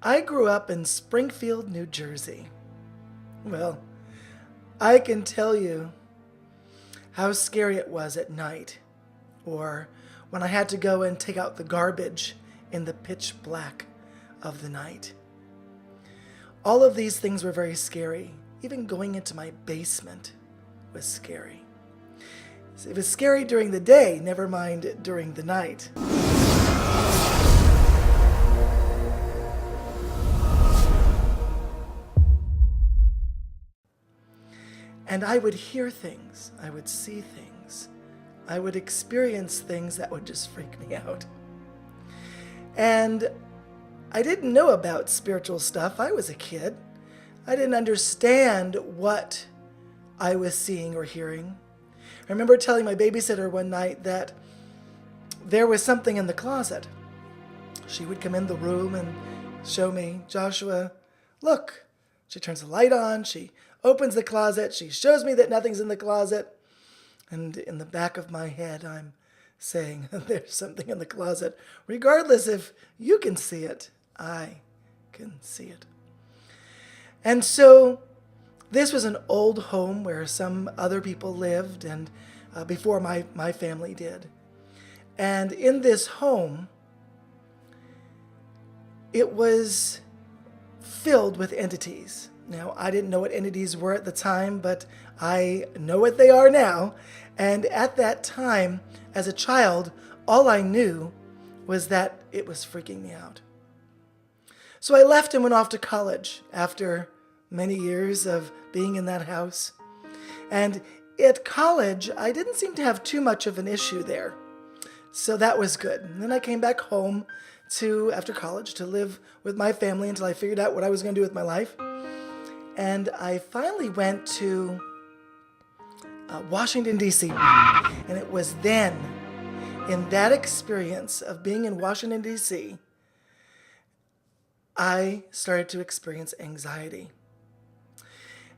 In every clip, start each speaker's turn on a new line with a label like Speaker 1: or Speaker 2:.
Speaker 1: I grew up in Springfield, New Jersey. Well, I can tell you how scary it was at night, or when I had to go and take out the garbage in the pitch black of the night. All of these things were very scary. Even going into my basement was scary. It was scary during the day, never mind during the night. And I would hear things, I would see things, I would experience things that would just freak me out. And I didn't know about spiritual stuff. I was a kid. I didn't understand what I was seeing or hearing. I remember telling my babysitter one night that there was something in the closet. She would come in the room and show me, Joshua, look. She turns the light on, she opens the closet, she shows me that nothing's in the closet. And in the back of my head, I'm saying, there's something in the closet. Regardless if you can see it, I can see it. And so this was an old home where some other people lived, and before my family did. And in this home, it was filled with entities. Now, I didn't know what entities were at the time, but I know what they are now. And at that time, as a child, all I knew was that it was freaking me out. So I left and went off to college after many years of being in that house. And at college, I didn't seem to have too much of an issue there. So that was good. And then I came back home after college to live with my family until I figured out what I was going to do with my life. And I finally went to Washington, D.C. And it was then, in that experience of being in Washington, D.C., I started to experience anxiety.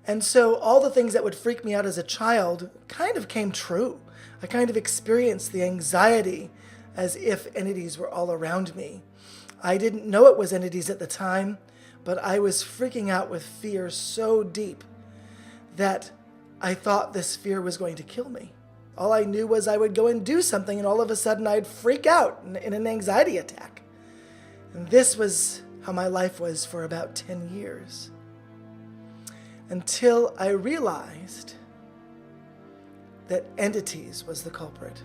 Speaker 1: And so all the things that would freak me out as a child kind of came true. I kind of experienced the anxiety as if entities were all around me. I didn't know it was entities at the time, but I was freaking out with fear so deep that I thought this fear was going to kill me. All I knew was I would go and do something, and all of a sudden I'd freak out in an anxiety attack. And this was how my life was for about 10 years. Until I realized that entities was the culprit.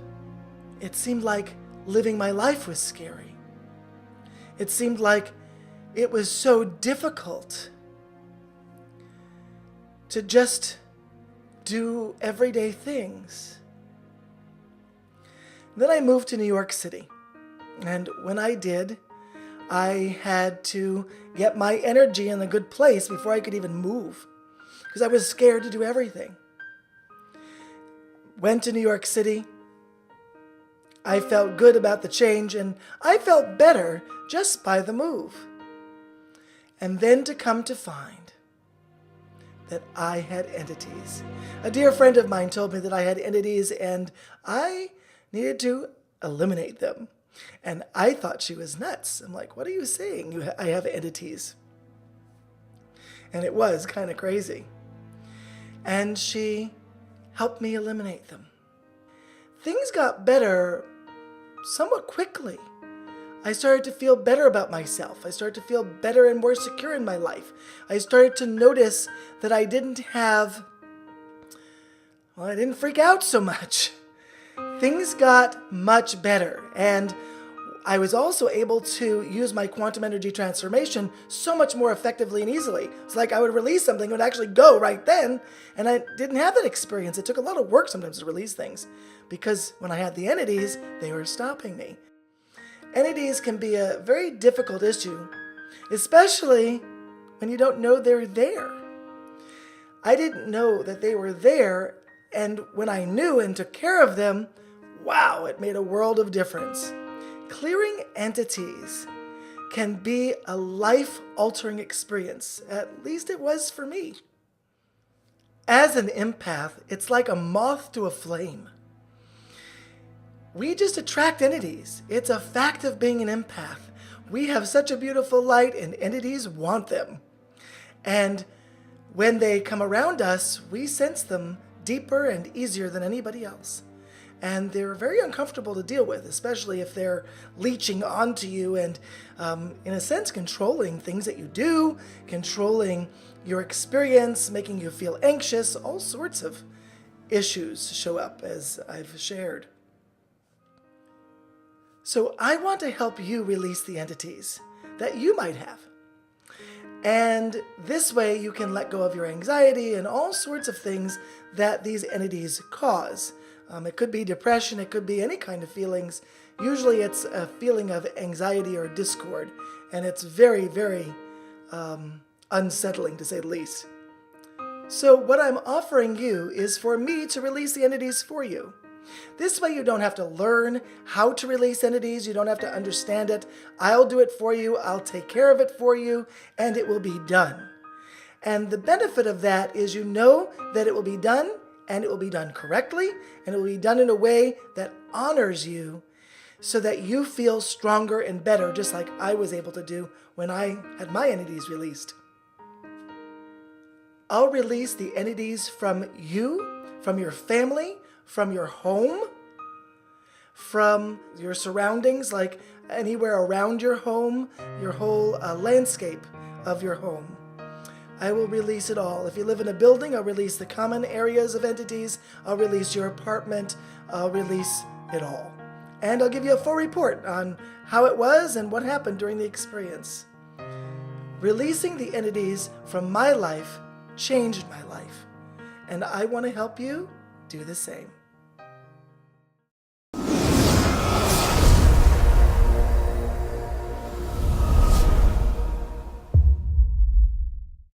Speaker 1: It seemed like living my life was scary. It seemed like it was so difficult to just do everyday things. Then I moved to New York City. And when I did, I had to get my energy in a good place before I could even move, because I was scared to do everything. Went to New York City. I felt good about the change, and I felt better just by the move. And then to come to find that I had entities. A dear friend of mine told me that I had entities and I needed to eliminate them. And I thought she was nuts. I'm like, what are you saying? I have entities. And it was kind of crazy. And she helped me eliminate them. Things got better somewhat quickly. I started to feel better about myself. I started to feel better and more secure in my life. I started to notice that I didn't freak out so much. Things got much better. And I was also able to use my quantum energy transformation so much more effectively and easily. It's like I would release something, it would actually go right then, and I didn't have that experience. It took a lot of work sometimes to release things, because when I had the entities, they were stopping me. Entities can be a very difficult issue, especially when you don't know they're there. I didn't know that they were there, and when I knew and took care of them, wow, it made a world of difference. Clearing entities can be a life-altering experience. At least it was for me. As an empath, it's like a moth to a flame. We just attract entities. It's a fact of being an empath. We have such a beautiful light, and entities want them. And when they come around us, we sense them deeper and easier than anybody else. And they're very uncomfortable to deal with, especially if they're leeching onto you and, in a sense, controlling things that you do, controlling your experience, making you feel anxious. All sorts of issues show up, as I've shared. So I want to help you release the entities that you might have. And this way you can let go of your anxiety and all sorts of things that these entities cause. It could be depression, it could be any kind of feelings. Usually it's a feeling of anxiety or discord, and it's very, very unsettling, to say the least. So what I'm offering you is for me to release the entities for you. This way you don't have to learn how to release entities, you don't have to understand it. I'll do it for you, I'll take care of it for you, and it will be done. And the benefit of that is you know that it will be done, and it will be done correctly, and it will be done in a way that honors you so that you feel stronger and better, just like I was able to do when I had my entities released. I'll release the entities from you, from your family, from your home, from your surroundings, like anywhere around your home, your whole landscape of your home. I will release it all. If you live in a building, I'll release the common areas of entities. I'll release your apartment. I'll release it all. And I'll give you a full report on how it was and what happened during the experience. Releasing the entities from my life changed my life. And I want to help you do the same.